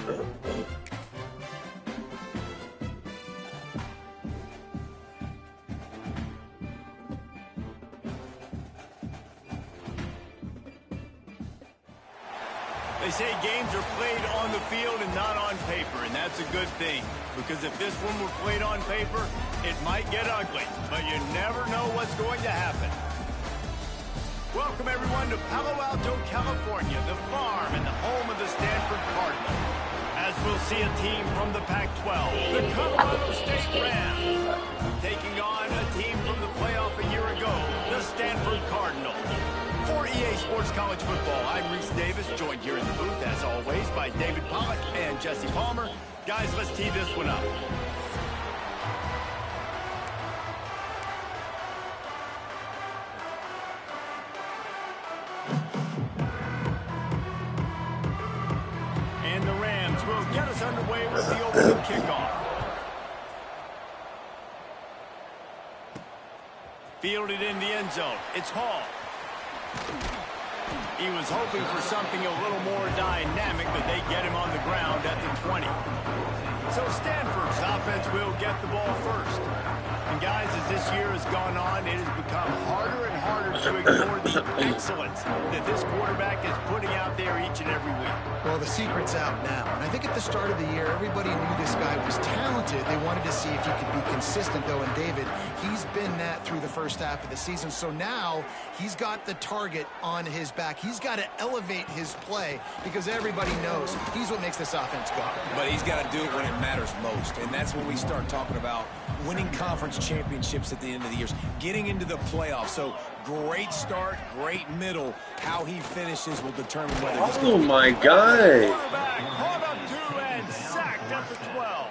They say games are played on the field and not on paper, and that's a good thing. Because if this one were played on paper, it might get ugly, but you never know what's going to happen. Welcome, everyone, to Palo Alto, California, the farm and the home of the Stanford Cardinal. As we'll see a team from the Pac-12, the Colorado State Rams, taking on a team from the playoff a year ago, the Stanford Cardinal. For EA Sports College Football, I'm Reese Davis, joined here in the booth, as always, by David Pollack and Jesse Palmer. Guys, let's tee this one up. And the Rams will get us underway with the opening kickoff. Fielded in the end zone. It's Hall. He was hoping for something a little more dynamic, but they get him on the ground at the 20. So Stanford's offense will get the ball first. And guys, as this year has gone on, it has become harder and harder to ignore the excellence that this quarterback is putting out there each and every week. Well, the secret's out now. And I think at the start of the year, everybody knew this guy was talented. They wanted to see if he could be consistent, though. And David, he's been that through the first half of the season. So now he's got the target on his back. He's got to elevate his play because everybody knows he's what makes this offense go. But he's got to do it when it matters most. And that's when we start talking about winning conference championships at the end of the years, getting into the playoffs. So great start, great middle. How he finishes will determine whether he's Oh my God. Caught up to and sacked at the 12.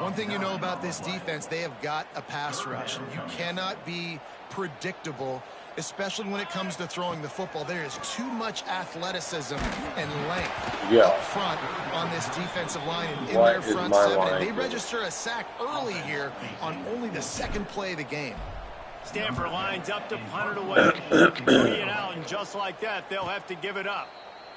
One thing you know about this defense, they have got a pass rush. You cannot be predictable, especially when it comes to throwing the football. There is too much athleticism and length up front on this defensive line and in their front seven. And they register a sack early here on only the second play of the game. Stanford lines up to punt it away. 3 and out, and just like that, they'll have to give it up.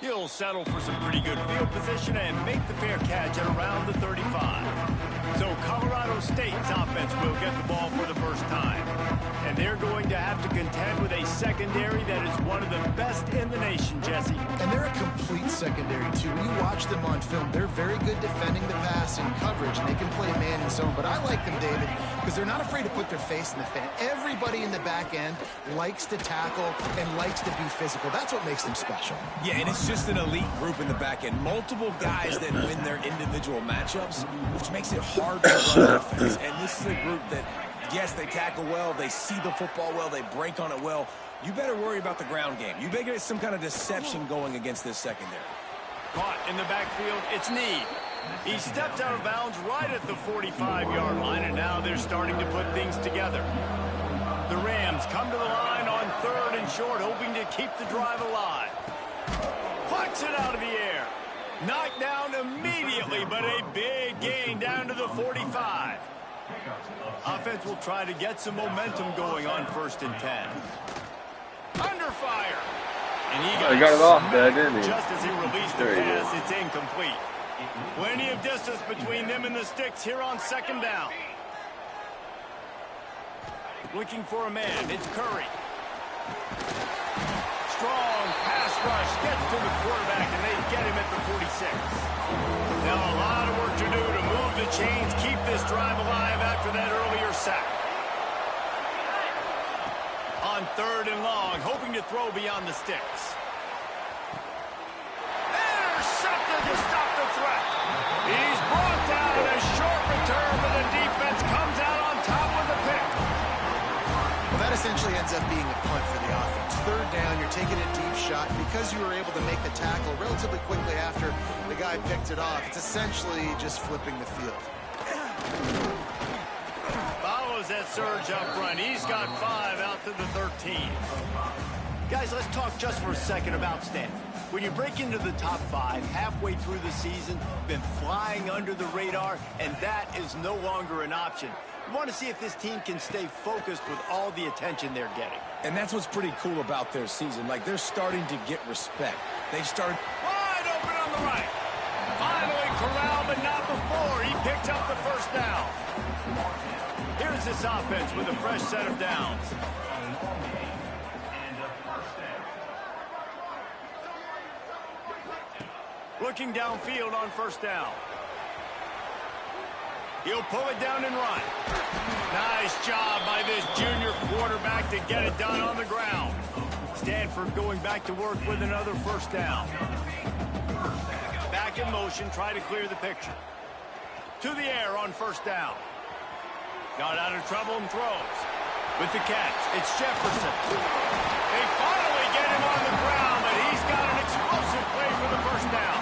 He'll settle for some pretty good field position and make the fair catch at around the 35. So Colorado State's offense will get the ball for the first time. And they're going to have to contend with a secondary that is one of the best in the nation, Jesse. And they're a complete secondary, too. When you watch them on film, they're very good defending the pass and coverage, and they can play man and zone. But I like them, David, because they're not afraid to put their face in the fan. Everybody in the back end likes to tackle and likes to be physical. That's what makes them special. Yeah, and it's just an elite group in the back end. Multiple guys that win their individual matchups, which makes it hard to run offense. And this is a group that, yes, they tackle well, they see the football well, they break on it well. You better worry about the ground game. You better get some kind of deception going against this secondary. Caught in the backfield, it's Need. He stepped out of bounds right at the 45-yard line, and now they're starting to put things together. The Rams come to the line on 3rd and short, hoping to keep the drive alive. Plucks it out of the air. Knocked down immediately, but a big gain down to the 45. Offense will try to get some momentum going on 1st and 10. Under fire. And he got it off there, didn't he? Just as he released the pass, it's incomplete. Plenty of distance between them and the sticks here on 2nd down. Looking for a man, it's Curry. Strong pass rush gets to the quarterback, and they get him at the 46. Now a lot of work to do to move the chains, keep this drive alive after that earlier sack. On 3rd and long, hoping to throw beyond the sticks. Intercepted to stop the threat. He's brought down a short return, but the defense comes out on top with the pick. Well, that essentially ends up being a punt for the offense. 3rd down, you're taking a deep shot. Because you were able to make the tackle relatively quickly after the guy picked it off, it's essentially just flipping the field. Follows that surge up front. He's got 5 out to the 13. Guys, let's talk just for a second about Stanford. When you break into the top 5 halfway through the season, been flying under the radar, and that is no longer an option. You want to see if this team can stay focused with all the attention they're getting. And that's what's pretty cool about their season. Like, they're starting to get respect. They've started wide open on the right. picks up the first down. Here's this offense with a fresh set of downs. Looking downfield on first down. He'll pull it down and run. Nice job by this junior quarterback to get it done on the ground. Stanford going back to work with another first down. Back in motion, try to clear the picture. To the air on first down. Got out of trouble and throws. With the catch, it's Jefferson. They finally get him on the ground, but he's got an explosive play for the first down.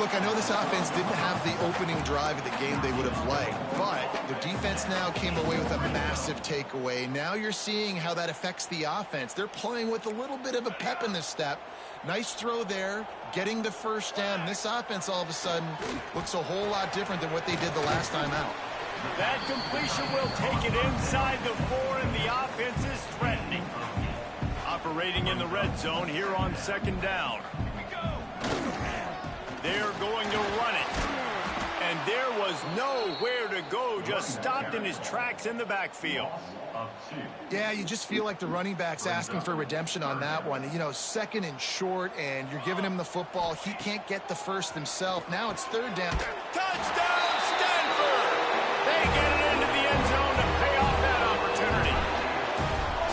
Look, I know this offense didn't have the opening drive of the game they would have liked, but the defense now came away with a massive takeaway. Now you're seeing how that affects the offense. They're playing with a little bit of a pep in the step. Nice throw there, getting the first down. This offense all of a sudden looks a whole lot different than what they did the last time out. That completion will take it inside the 4, and the offense is threatening. Operating in the red zone here on second down. They're going to run it. And there was nowhere to go, just stopped in his tracks in the backfield. Yeah, you just feel like the running back's asking for redemption on that one. You know, second and short, and you're giving him the football. He can't get the first himself. Now it's third down. Touchdown, Stanford! They get it into the end zone to pay off that opportunity.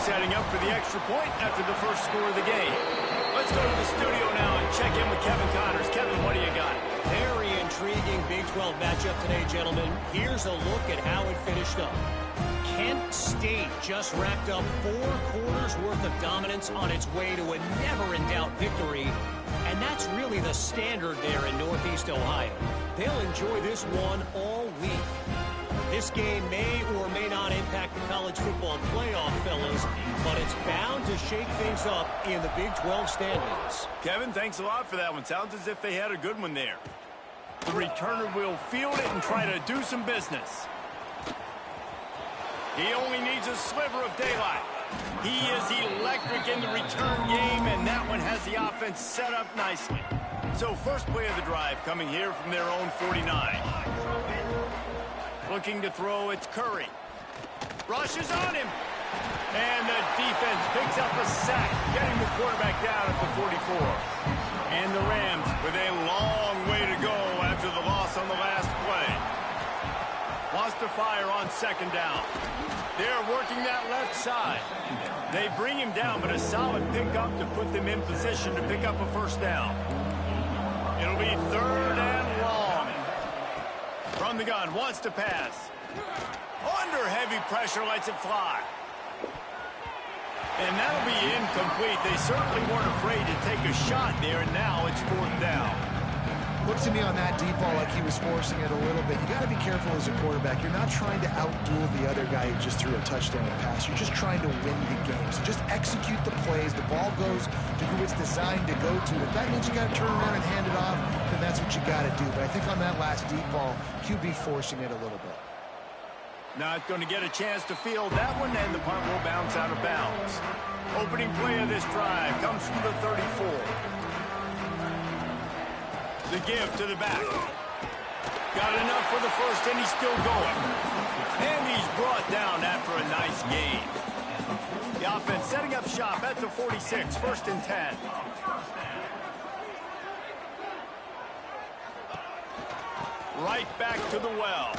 Setting up for the extra point after the first score of the game. Let's go to the studio now and check in with Kevin Connors. Kevin, what do you got? Very intriguing Big 12 matchup today, gentlemen. Here's a look at how it finished up. Kent State just wrapped up 4 quarters worth of dominance on its way to a never-in-doubt victory. And that's really the standard there in Northeast Ohio. They'll enjoy this one all week. This game may or may not impact the college football playoff, fellas, but it's bound to shake things up in the Big 12 standings. Kevin, thanks a lot for that one. Sounds as if they had a good one there. The returner will field it and try to do some business. He only needs a sliver of daylight. He is electric in the return game, and that one has the offense set up nicely. So first play of the drive coming here from their own 49. Looking to throw, it's Curry. Rushes on him. And the defense picks up a sack, getting the quarterback down at the 44. And the Rams with a long way to go after the loss on the last play. Wants to fire on second down. They're working that left side. They bring him down, but a solid pickup to put them in position to pick up a first down. It'll be third and long. From the gun, wants to pass. Under heavy pressure, lets it fly. And that'll be incomplete. They certainly weren't afraid to take a shot there, and now it's fourth down. Looks to me on that deep ball like he was forcing it a little bit. You got to be careful as a quarterback. You're not trying to outduel the other guy who just threw a touchdown pass. You're just trying to win the game. So just execute the plays. The ball goes to who it's designed to go to. If that means you got to turn around and hand it off, then that's what you got to do. But I think on that last deep ball, QB forcing it a little bit. Not going to get a chance to field that one, and the punt will bounce out of bounds. Opening play of this drive comes from the 34. The give to the back. Got enough for the first, and he's still going. And he's brought down after a nice gain. The offense setting up shop at the 46, first and 10. Right back to the well.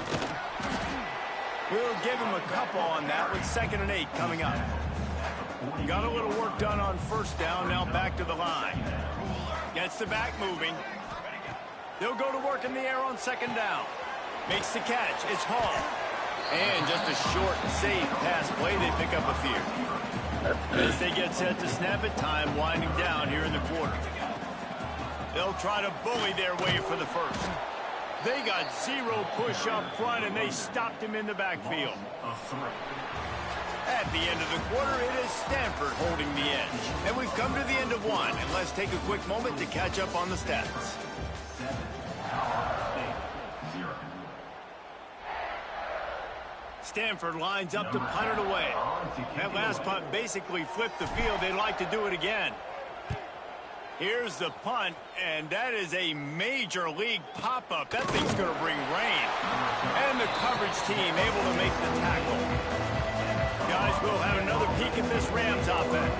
We'll give him a couple on that with 2nd and 8 coming up. Got a little work done on first down, now back to the line. Gets the back moving. They'll go to work in the air on second down. Makes the catch, it's Hall. And just a short, safe pass play, they pick up a few. As they get set to snap it, time winding down here in the quarter. They'll try to bully their way for the first. They got 0 push up front, and they stopped him in the backfield. At the end of the quarter, it is Stanford holding the edge. And we've come to the end of one, and let's take a quick moment to catch up on the stats. Stanford lines up to punt it away. That last punt basically flipped the field. They'd like to do it again. Here's the punt, and that is a major league pop-up. That thing's going to bring rain. And the coverage team able to make the tackle. Guys, we'll have another peek at this Rams offense.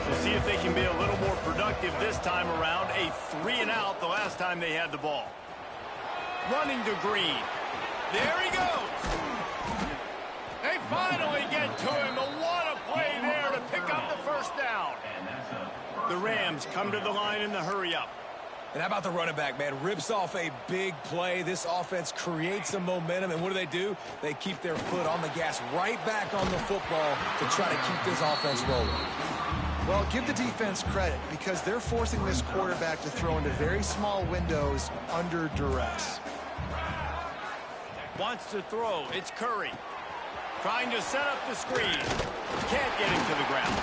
We'll see if they can be a little more productive this time around. A 3-and-out the last time they had the ball. Running to Green. There he goes. They finally get to him. What a play there to pick up the first down. The Rams come to the line in the hurry-up. And how about the running back, man? Rips off a big play. This offense creates some momentum, and what do? They keep their foot on the gas right back on the football to try to keep this offense rolling. Well, give the defense credit because they're forcing this quarterback to throw into very small windows under duress. Wants to throw. It's Curry. Trying to set up the screen. Can't get him to the ground.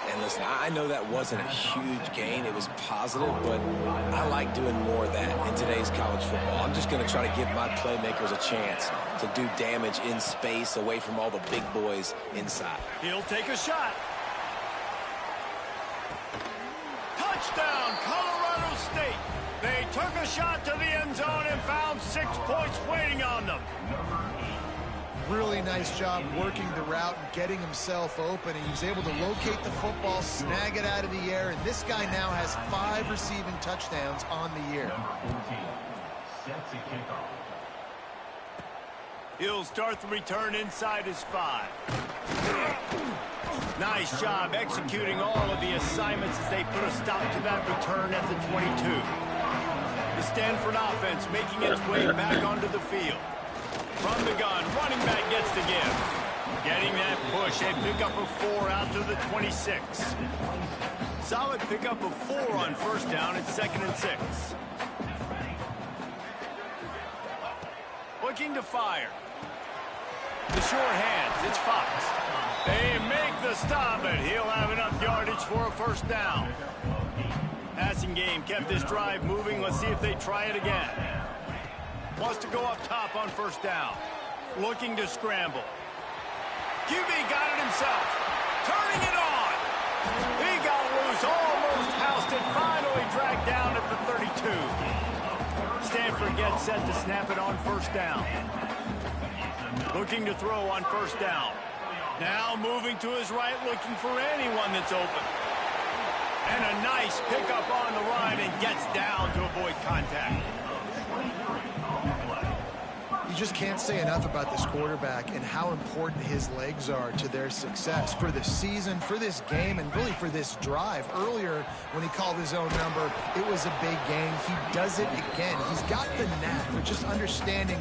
And listen, I know that wasn't a huge gain. It was positive, but I like doing more of that in today's college football. I'm just going to try to give my playmakers a chance to do damage in space away from all the big boys inside. He'll take a shot. Touchdown, Colorado State. They took a shot to the end zone and found 6 points waiting on them. Really nice job working the route and getting himself open. And he was able to locate the football, snag it out of the air, and this guy now has 5 receiving touchdowns on the year. He'll start the return inside his 5. Nice job executing all of the assignments as they put a stop to that return at the 22. The Stanford offense making its way back onto the field. From the gun, running back gets the give. Getting that push, a pickup of 4 out to the 26. Solid pickup of 4 on first down. It's 2nd and 6. Looking to fire. The sure hands, it's Fox. They make the stop, and he'll have enough yardage for a first down. Passing game kept this drive moving. Let's see if they try it again. Wants to go up top on first down. Looking to scramble. QB got it himself. Turning it on. He got loose, almost housed it, finally dragged down at the 32. Stanford gets set to snap it on first down. Looking to throw on first down. Now moving to his right, looking for anyone that's open. And a nice pickup on the run and gets down to avoid contact. You just can't say enough about this quarterback and how important his legs are to their success for the season, for this game, and really for this drive. Earlier, when he called his own number, it was a big gain. He does it again. He's got the knack for just understanding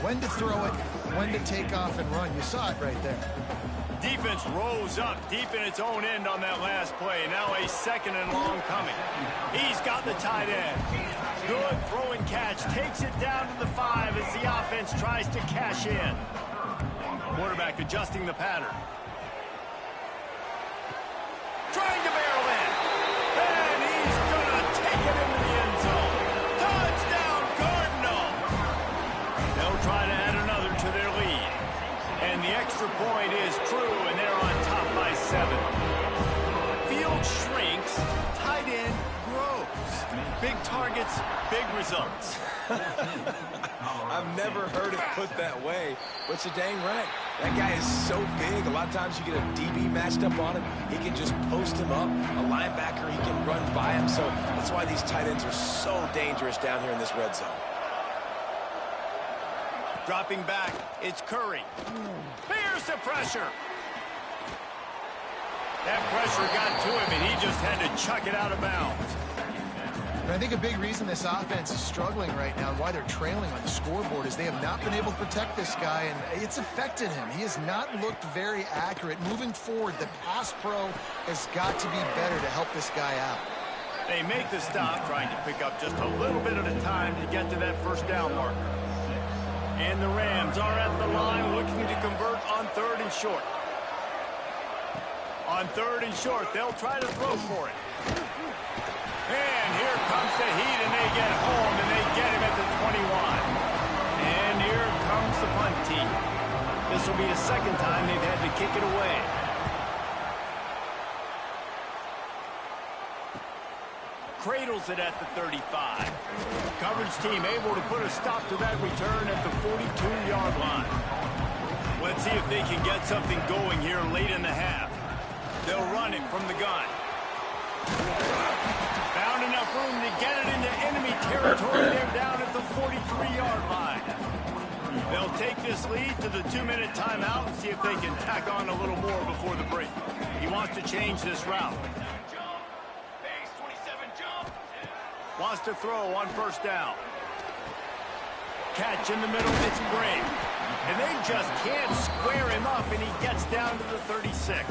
when to throw it, when to take off and run. You saw it right there. Defense rose up deep in its own end on that last play. Now a 2nd and long coming. He's got the tight end. Good throwing catch. Takes it down to the 5 as the offense tries to cash in. Quarterback adjusting the pattern. Trying to barrel in. And he's going to take it into the end zone. Touchdown, Cardinal. They'll try to add another to their lead. And the extra point is true, and they're on top by 7. Field shrinks, tight end grows. Big targets, big results. I've never heard it put that way, but you're dang right. That guy is so big. A lot of times you get a DB matched up on him. He can just post him up. A linebacker, he can run by him. So that's why these tight ends are so dangerous down here in this red zone. Dropping back, it's Curry. Here's the pressure. That pressure got to him, and he just had to chuck it out of bounds. And I think a big reason this offense is struggling right now and why they're trailing on the scoreboard is they have not been able to protect this guy, and it's affected him. He has not looked very accurate. Moving forward, the pass pro has got to be better to help this guy out. They make the stop, trying to pick up just a little bit at a time to get to that first down marker. And the Rams are at the line looking to convert on 3rd and short. On 3rd and short, they'll try to throw for it. And here comes the heat, and they get home, and they get him at the 21. And here comes the punt team. This will be the 2nd time they've had to kick it away. cradles it at the 35. Coverage team able to put a stop to that return at the 42-yard line. Let's see if they can get something going here late in the half. They'll run it from the gun. Found enough room to get it into enemy territory. They're down at the 43-yard line. They'll take this lead to the 2-minute timeout and see if they can tack on a little more before the break. He wants to change this route. Wants to throw on first down. Catch in the middle, it's Gray. And they just can't square him up, and he gets down to the 36.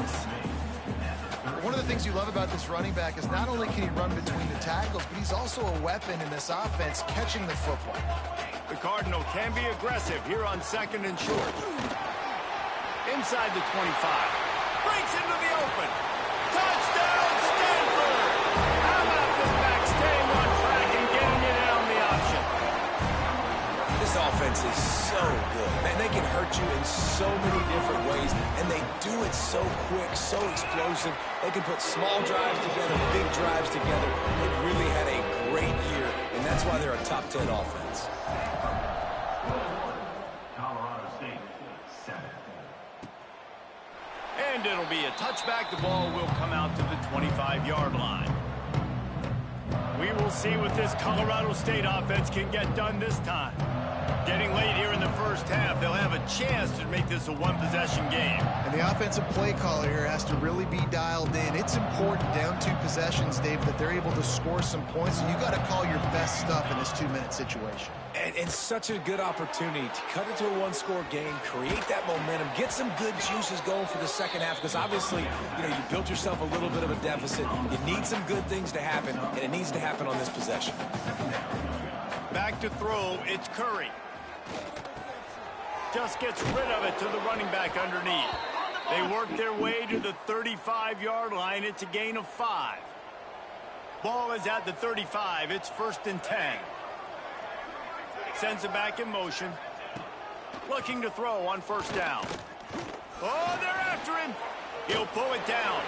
One of the things you love about this running back is not only can he run between the tackles, but he's also a weapon in this offense catching the football. The Cardinal can be aggressive here on 2nd and short. Inside the 25. Breaks into the open. Touchdown, Stanford! How about this back staying on track and getting it in on the option? This offense is so good. Man, they can hurt you in so many different ways, and they do it so quick, so explosive. They can put small drives together, big drives together. They've really had a great year, and that's why they're a top 10 offense. And it'll be a touchback. The ball will come out to the 25-yard line. We will see what this Colorado State offense can get done this time. Getting late here in the first half, they'll have a chance to make this a one-possession game. And the offensive play caller here has to really be dialed in. It's important down 2 possessions, Dave, that they're able to score some points. And you got to call your best stuff in this 2-minute situation. And such a good opportunity to cut it to a one-score game, create that momentum, get some good juices going for the second half, because obviously, you built yourself a little bit of a deficit. You need some good things to happen, and it needs to happen on this possession. Back to throw, it's Curry. Just gets rid of it to the running back underneath. They work their way to the 35-yard line. It's a gain of 5. Ball is at the 35. It's 1st and 10. Sends it back in motion. Looking to throw on first down. Oh, they're after him. He'll pull it down.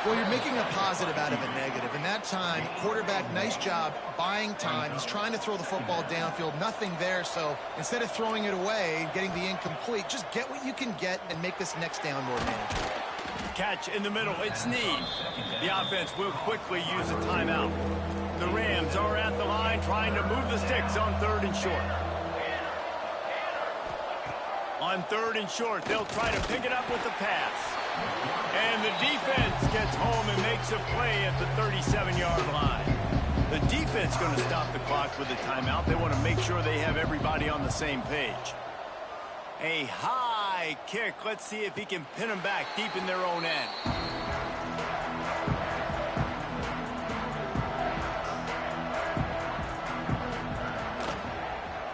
Well, you're making a positive out of a negative. And that time, quarterback, nice job buying time. He's trying to throw the football downfield. Nothing there. So instead of throwing it away and getting the incomplete, just get what you can get and make this next down more manageable. Catch in the middle. It's Snead. The offense will quickly use a timeout. The Rams are at the line trying to move the sticks on 3rd and short. On 3rd and short, they'll try to pick it up with the pass. And the defense gets home and makes a play at the 37-yard line. The defense going to stop the clock with a timeout. They want to make sure they have everybody on the same page. A high kick. Let's see if he can pin them back deep in their own end.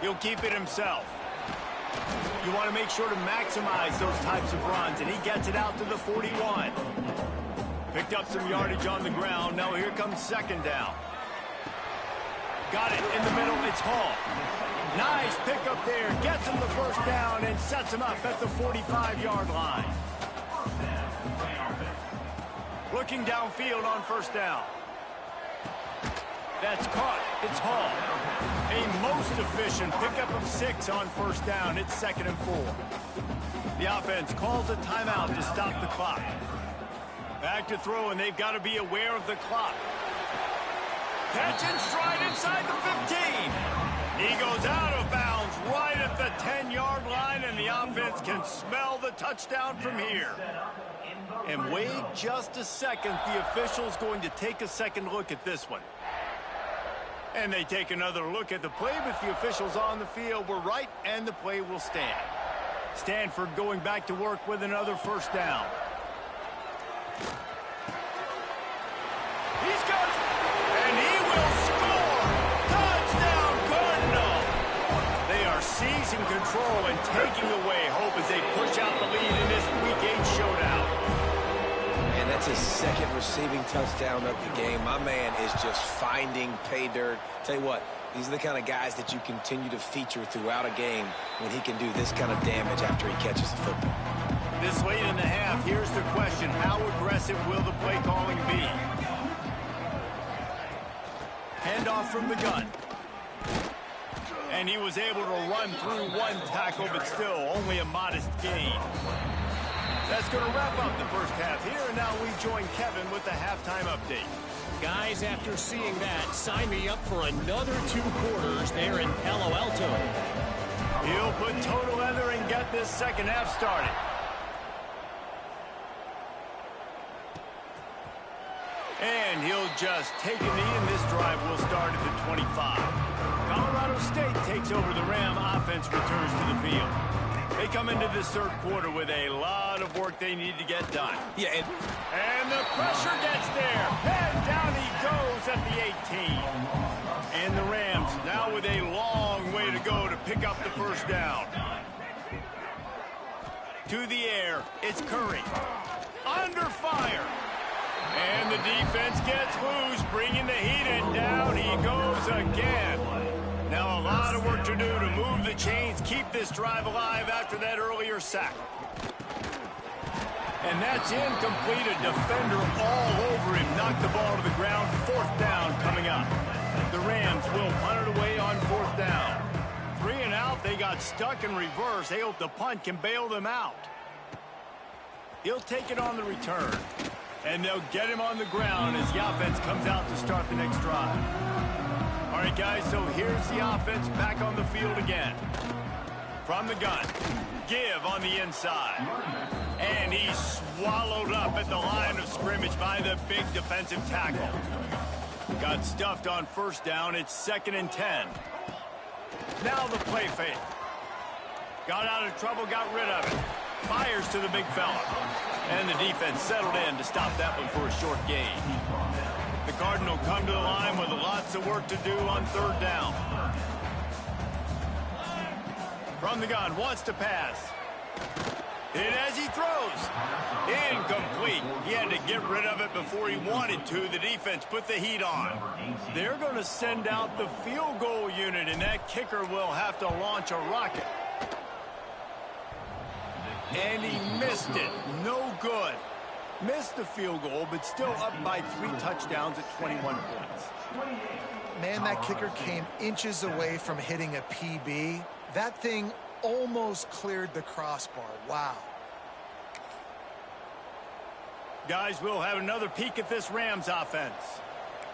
He'll keep it himself. You want to make sure to maximize those types of runs, and he gets it out to the 41. Picked up some yardage on the ground. Now here comes 2nd down. Got it in the middle. It's Hall. Nice pickup there. Gets him the first down and sets him up at the 45-yard line. Looking downfield on first down. That's caught. It's Hall. A most efficient pickup of 6 on first down. It's 2nd and 4. The offense calls a timeout to stop the clock. Back to throw, and they've got to be aware of the clock. Catch and stride inside the 15. He goes out of bounds right at the 10-yard line, and the offense can smell the touchdown from here. And wait just a second. The official's going to take a second look at this one. And they take another look at the play with the officials on the field. We're right, and the play will stand. Stanford going back to work with another first down. He's got it, and he will score. Touchdown, Cardinal. They are seizing control and taking away hope as they push out the lead in this Week 8 showdown. And that's his 2nd receiving touchdown of the game. My man is just finding pay dirt. Tell you what, these are the kind of guys that you continue to feature throughout a game when he can do this kind of damage after he catches the football. This late in the half, here's the question. How aggressive will the play calling be? Handoff from the gun. And he was able to run through one tackle, but still only a modest gain. That's going to wrap up the first half here, and now we join Kevin with the halftime update. Guys, after seeing that, sign me up for another 2 quarters there in Palo Alto. He'll put total leather and get this second half started. And he'll just take a knee, and this drive will start at the 25. Colorado State takes over the Ram offense, returns to the field. They come into this third quarter with a lot of work they need to get done. Yeah, and the pressure gets there. And down he goes at the 18. And the Rams now with a long way to go to pick up the first down. To the air, it's Curry. Under fire. And the defense gets loose, bringing the heat, and down he goes again. Now a lot of work to do to move the chains, keep this drive alive after that earlier sack. And that's incomplete. A defender all over him. Knocked the ball to the ground. Fourth down coming up. The Rams will punt it away on fourth down. 3 and out. They got stuck in reverse. They hope the punt can bail them out. He'll take it on the return. And they'll get him on the ground as the offense comes out to start the next drive. All right, guys, so here's the offense back on the field again. From the gun. Give on the inside. And he's swallowed up at the line of scrimmage by the big defensive tackle. Got stuffed on first down. It's 2nd and 10. Now the play fake. Got out of trouble, got rid of it. Fires to the big fella. And the defense settled in to stop that one for a short gain. The Cardinal come to the line with lots of work to do on third down. From the gun, wants to pass. And as he throws, incomplete. He had to get rid of it before he wanted to. The defense put the heat on. They're going to send out the field goal unit, and that kicker will have to launch a rocket. And he missed it. No good. Missed the field goal, but still up by 3 touchdowns at 21 points. Man, that kicker came inches away from hitting a PB. That thing almost cleared the crossbar. Wow. Guys, we'll have another peek at this Rams offense.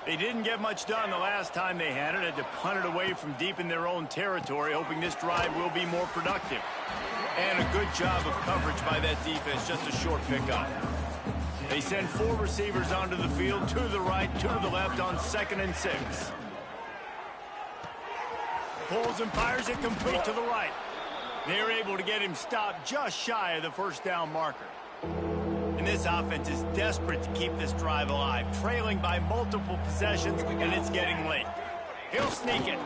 They didn't get much done the last time they had it. Had to punt it away from deep in their own territory, hoping this drive will be more productive. And a good job of coverage by that defense, just a short pickup. They send 4 receivers onto the field, 2 to the right, 2 to the left on 2nd and 6. Pulls and fires it complete to the right. They're able to get him stopped just shy of the first down marker. And this offense is desperate to keep this drive alive, trailing by multiple possessions, and it's getting late. He'll sneak it.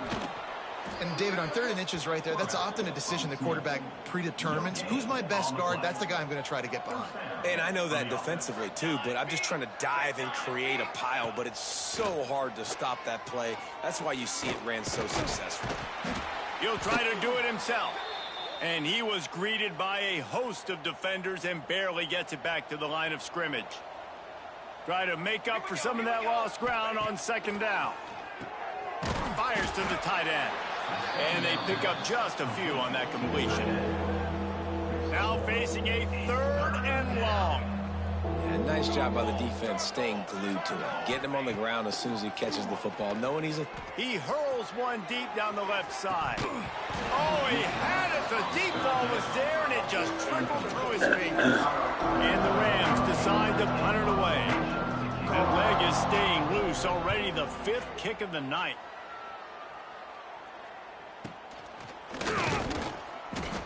And David, on 3rd and inches right there, that's often a decision the quarterback predetermines. Who's my best guard? That's the guy I'm going to try to get behind. And I know that defensively too, but I'm just trying to dive and create a pile, but it's so hard to stop that play. That's why you see it ran so successful. He'll try to do it himself. And he was greeted by a host of defenders and barely gets it back to the line of scrimmage. Try to make up for some of that lost ground on 2nd down. Fires to the tight end. And they pick up just a few on that completion. Now facing a 3rd and long. Yeah, nice job by the defense staying glued to him. Getting him on the ground as soon as he catches the football, knowing he's a... He hurls one deep down the left side. Oh, he had it. The deep ball was there, and it just trickled through his fingers. And the Rams decide to punt it away. That leg is staying loose. Already the 5th kick of the night.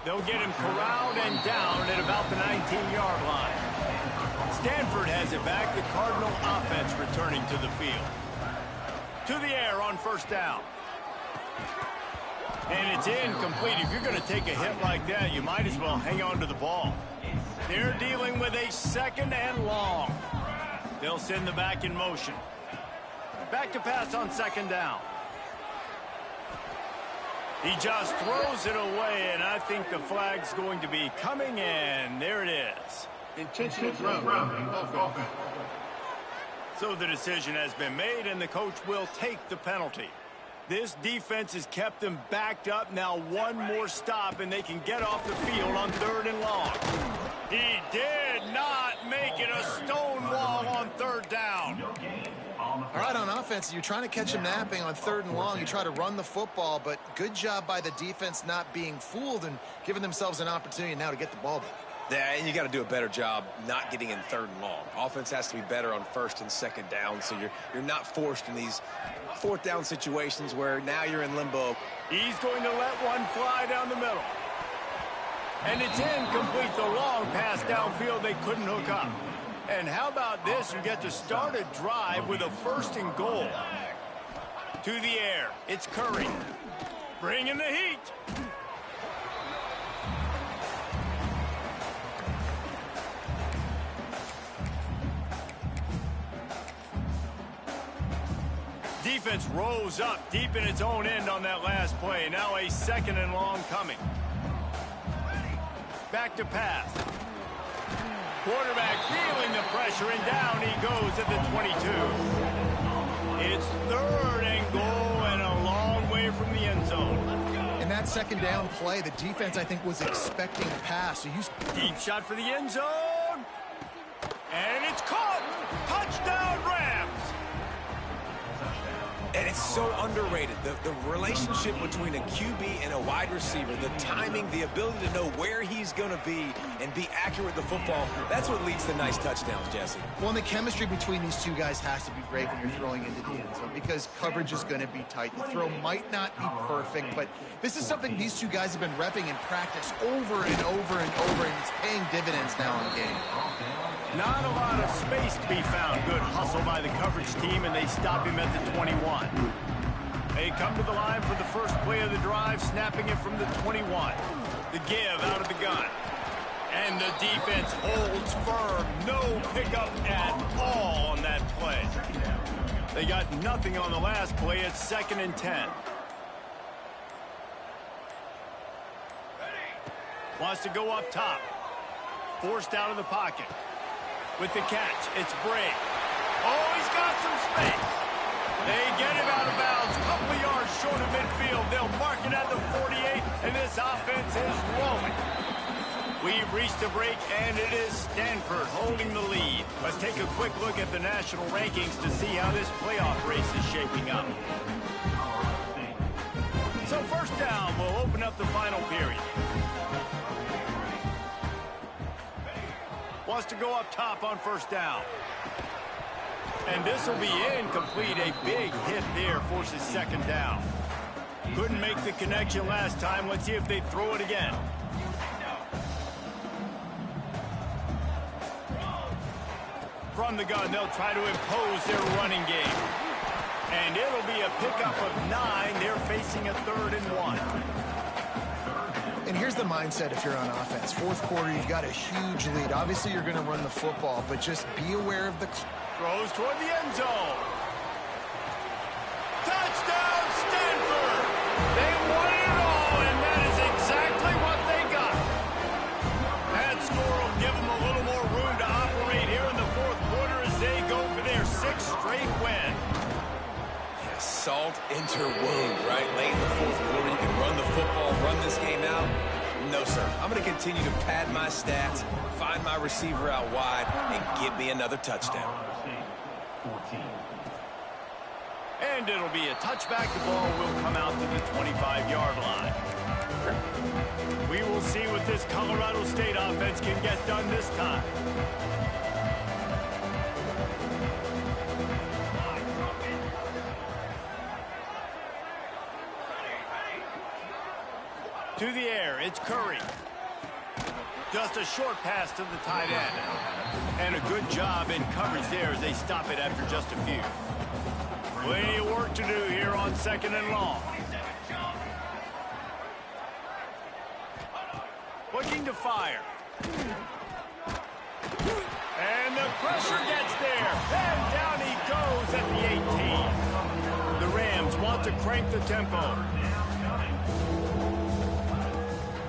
They'll get him corralled and down at about the 19-yard line. Stanford has it back. The Cardinal offense returning to the field. To the air on first down. And it's incomplete. If you're going to take a hit like that, you might as well hang on to the ball. They're dealing with a 2nd and long. They'll send the back in motion. Back to pass on 2nd down. He just throws it away, and I think the flag's going to be coming in. There it is. Intentional grounding. So the decision has been made, and the coach will take the penalty. This defense has kept them backed up. Now one more stop, and they can get off the field on 3rd and long. He did not make it a stone wall on 3rd down. All right, on offense, you're trying to catch them napping on 3rd and long. You try to run the football, but good job by the defense not being fooled and giving themselves an opportunity now to get the ball back. Yeah, and you got to do a better job not getting in 3rd and long. Offense has to be better on 1st and 2nd down, so you're not forced in these 4th down situations where now you're in limbo. He's going to let one fly down the middle. And it's incomplete. The long pass downfield they couldn't hook up. And how about this? You get to start a drive with a 1st and goal. To the air. It's Curry. Bringing the heat. Defense rose up deep in its own end on that last play. Now a 2nd and long coming. Back to pass. Quarterback feeling the pressure, and down he goes at the 22. It's 3rd and goal and a long way from the end zone. In that 2nd down play, the defense, I think, was expecting a pass. So deep shot for the end zone. And it's caught. Touchdown, Rams. And it's so underrated. The relationship between a QB and a wide receiver, the timing, the ability to know where he's going to be and be accurate with the football, that's what leads to nice touchdowns, Jesse. Well, and the chemistry between these two guys has to be great when you're throwing into the end zone because coverage is going to be tight. The throw might not be perfect, but this is something these two guys have been repping in practice over and over and over, and it's paying dividends now in game. Not a lot of space to be found. Good hustle by the coverage team, and they stop him at the 21. They come to the line for the first play of the drive, snapping it from the 21. The give out of the gun. And the defense holds firm. No pickup at all on that play. They got nothing on the last play. It's 2nd and 10. Wants to go up top. Forced out of the pocket. With the catch, it's Bray. Oh, he's got some space. They get him out of bounds, couple yards short of midfield. They'll mark it at the 48, and this offense is rolling. We've reached a break, and it is Stanford holding the lead. Let's take a quick look at the national rankings to see how this playoff race is shaping up. So 1st down, we'll open up the final period. Wants to go up top on 1st down. And this will be incomplete. A big hit there forces 2nd down. Couldn't make the connection last time. Let's see if they throw it again. From the gun, they'll try to impose their running game. And it'll be a pickup of 9. They're facing a 3rd and 1. And here's the mindset if you're on offense. 4th quarter, you've got a huge lead. Obviously, you're going to run the football, but just be aware of the... Throws toward the end zone. Touchdown, Stanford! They won it all, and that is exactly what they got. That score will give them a little more room to operate here in the 4th quarter as they go for their 6th straight win. Yeah, salt into wound, right? Late in the 4th quarter, you can run the football, run this game out. No, sir. I'm going to continue to pad my stats, find my receiver out wide, and give me another touchdown. And it'll be a touchback. The ball will come out to the 25-yard line. We will see what this Colorado State offense can get done this time. To the air, it's Curry. Just a short pass to the tight end. And a good job in coverage there as they stop it after just a few. Plenty of work to do here on 2nd and long. Looking to fire. And the pressure gets there. And down he goes at the 18. The Rams want to crank the tempo.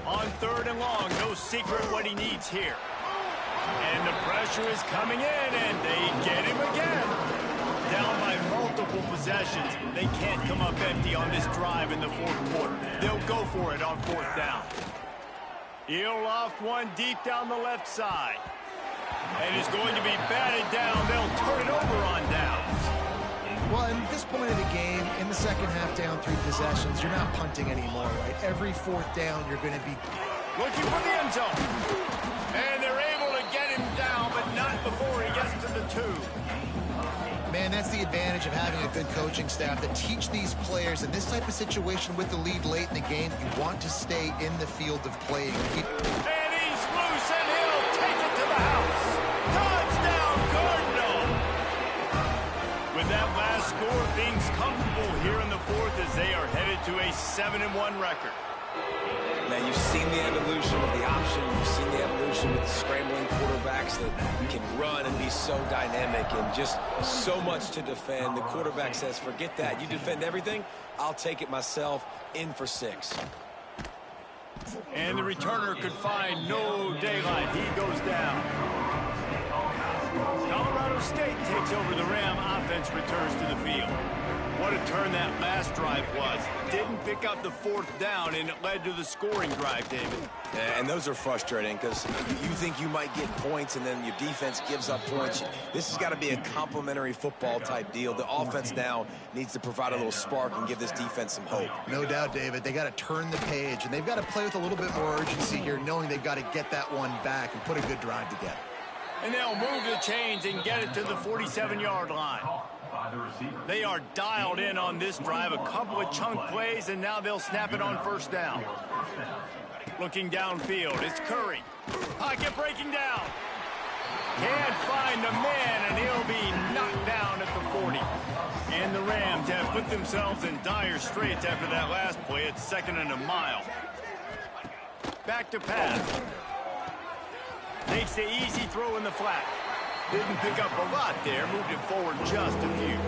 On 3rd and long, no secret what he needs here. And the pressure is coming in, and they get him again. Down by multiple possessions. They can't come up empty on this drive in the fourth quarter. They'll go for it on fourth down. He'll loft one deep down the left side. And it's going to be batted down. They'll turn it over on downs. Well, at this point of the game, in the second half, down 3 possessions, you're not punting anymore, right? Every fourth down, you're going to be looking for the end zone. And they're able to get him down, but not before he gets to the 2. Man, that's the advantage of having a good coaching staff that teach these players in this type of situation with the lead late in the game. You want to stay in the field of play. And he's loose, and he'll take it to the house. Touchdown, Cardinal! With that last score, things comfortable here in the fourth as they are headed to a 7-1 record. Now, you've seen the evolution of the option. You've seen the evolution with the scrambling quarterbacks that can run and be so dynamic and just so much to defend. The quarterback says, forget that. You defend everything, I'll take it myself. In for 6. And the returner could find no daylight. He goes down. Colorado State takes over the Ram offense, returns to the field. What a turn that last drive was. Didn't pick up the fourth down, and it led to the scoring drive, David. And those are frustrating because you think you might get points, and then your defense gives up points. This has got to be a complementary football type deal. The offense now needs to provide a little spark and give this defense some hope. No doubt, David. They got to turn the page, and they've got to play with a little bit more urgency here, knowing they've got to get that one back and put a good drive together. And they'll move the chains and get it to the 47-yard line. They are dialed in on this drive. A couple of chunk plays, and now they'll snap it on first down. Looking downfield, it's Curry. Pocket breaking down. Can't find the man, and he'll be knocked down at the 40. And the Rams have put themselves in dire straits after that last play. It's 2nd and a mile. Back to pass. Takes the easy throw in the flat. Didn't pick up a lot there. Moved it forward just a few.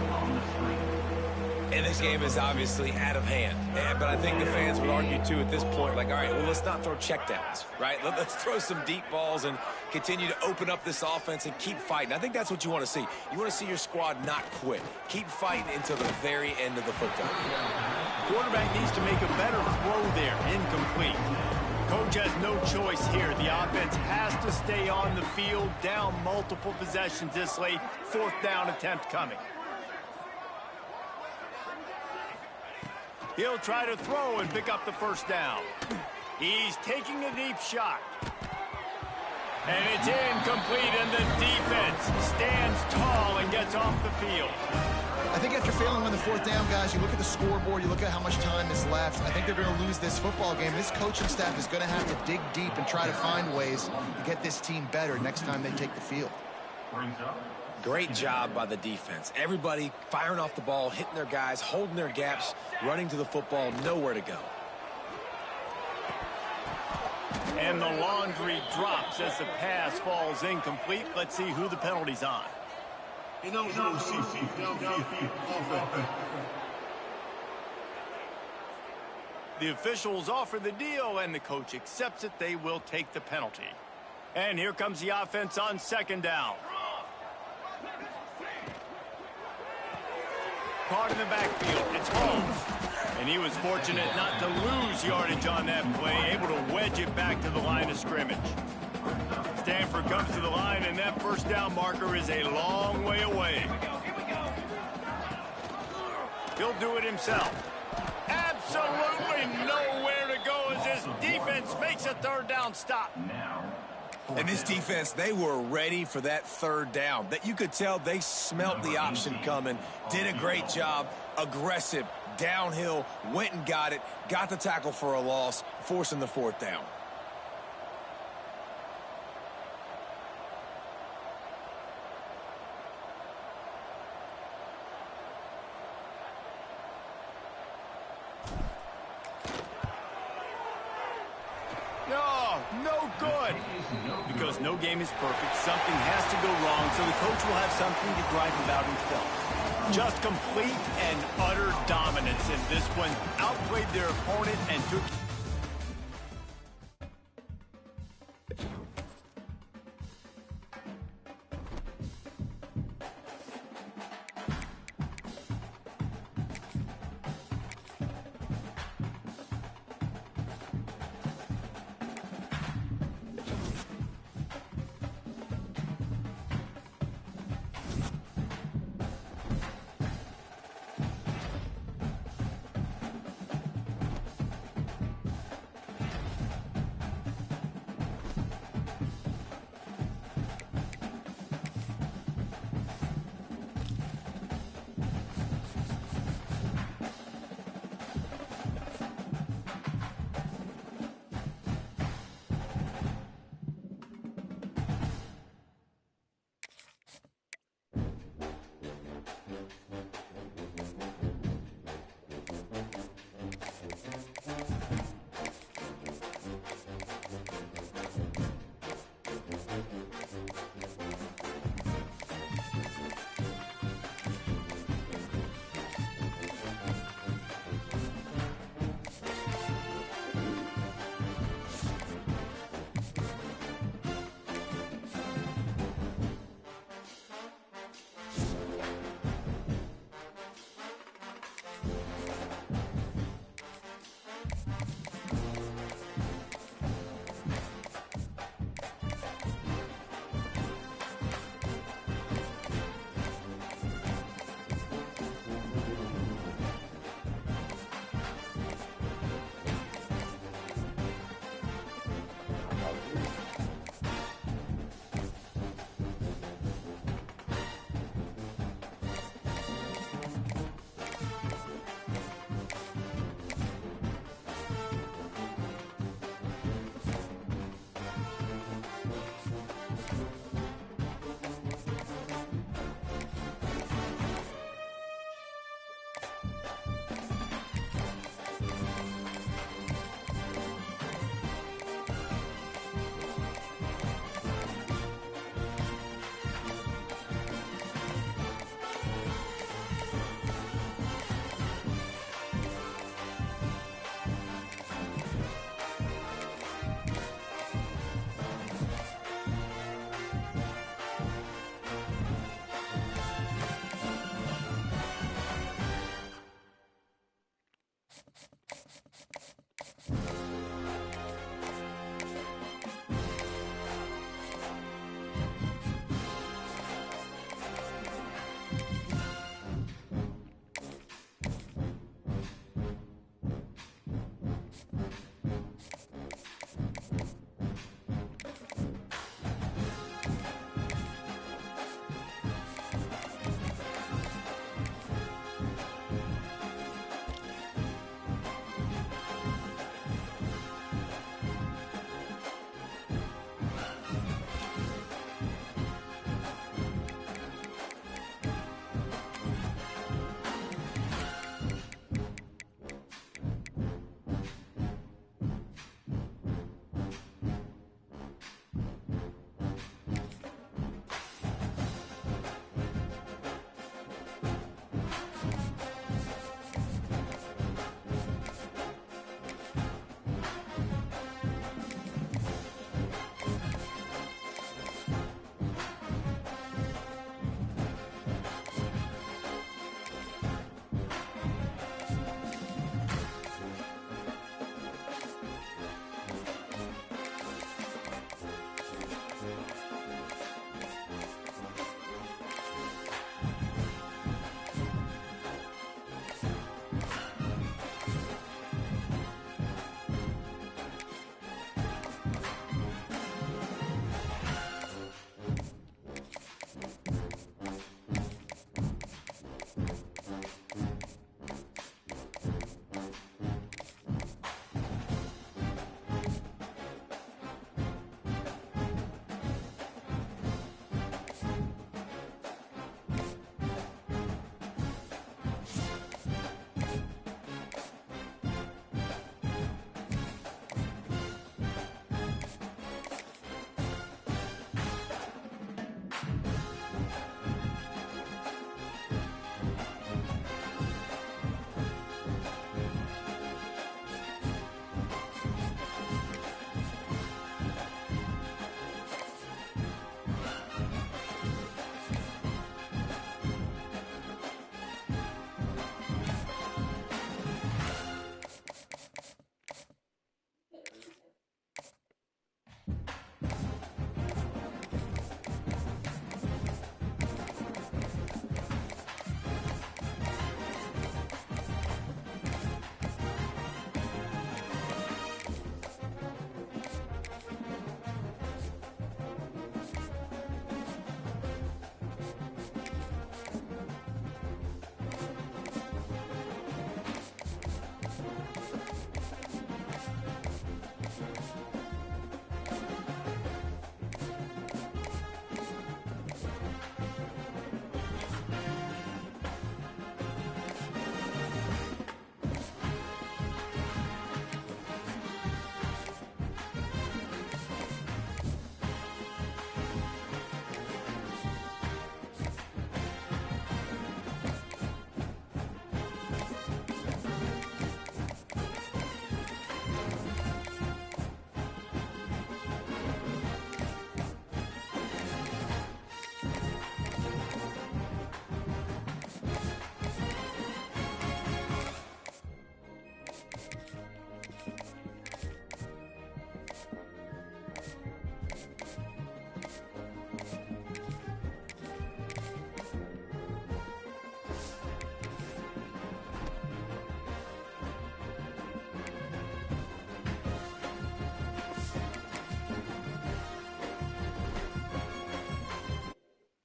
And this game is obviously out of hand. But I think the fans would argue, too, at this point, like, all right, well, let's not throw checkdowns, right? Let's throw some deep balls and continue to open up this offense and keep fighting. I think that's what you want to see. You want to see your squad not quit. Keep fighting until the very end of the football. Quarterback needs to make a better throw there. Incomplete. Coach has no choice here. The offense has to stay on the field, down multiple possessions this late. 4th down attempt coming. He'll try to throw and pick up the first down. He's taking a deep shot. And it's incomplete, and the defense stands tall and gets off the field. I think after failing on the 4th down, guys, you look at the scoreboard, you look at how much time is left. I think they're going to lose this football game. This coaching staff is going to have to dig deep and try to find ways to get this team better next time they take the field. Great job by the defense. Everybody firing off the ball, hitting their guys, holding their gaps, running to the football, nowhere to go. And the laundry drops as the pass falls incomplete. Let's see who the penalty's on. The officials offer the deal, and the coach accepts it. They will take the penalty. And here comes the offense on 2nd down. Caught in the backfield. It's Holmes. And he was fortunate not to lose yardage on that play, able to wedge it back to the line of scrimmage. Stanford comes to the line, and that first down marker is a long way away. He'll do it himself. Absolutely nowhere to go as this defense makes a 3rd down stop. And this defense, they were ready for that 3rd down. That you could tell they smelt the option coming, did a great job, aggressive, downhill, went and got it, got the tackle for a loss, forcing the 4th down. No good. Because no game is perfect, something has to go wrong, so the coach will have something to gripe about himself. Just complete and utter dominance in this one. Outplayed their opponent and took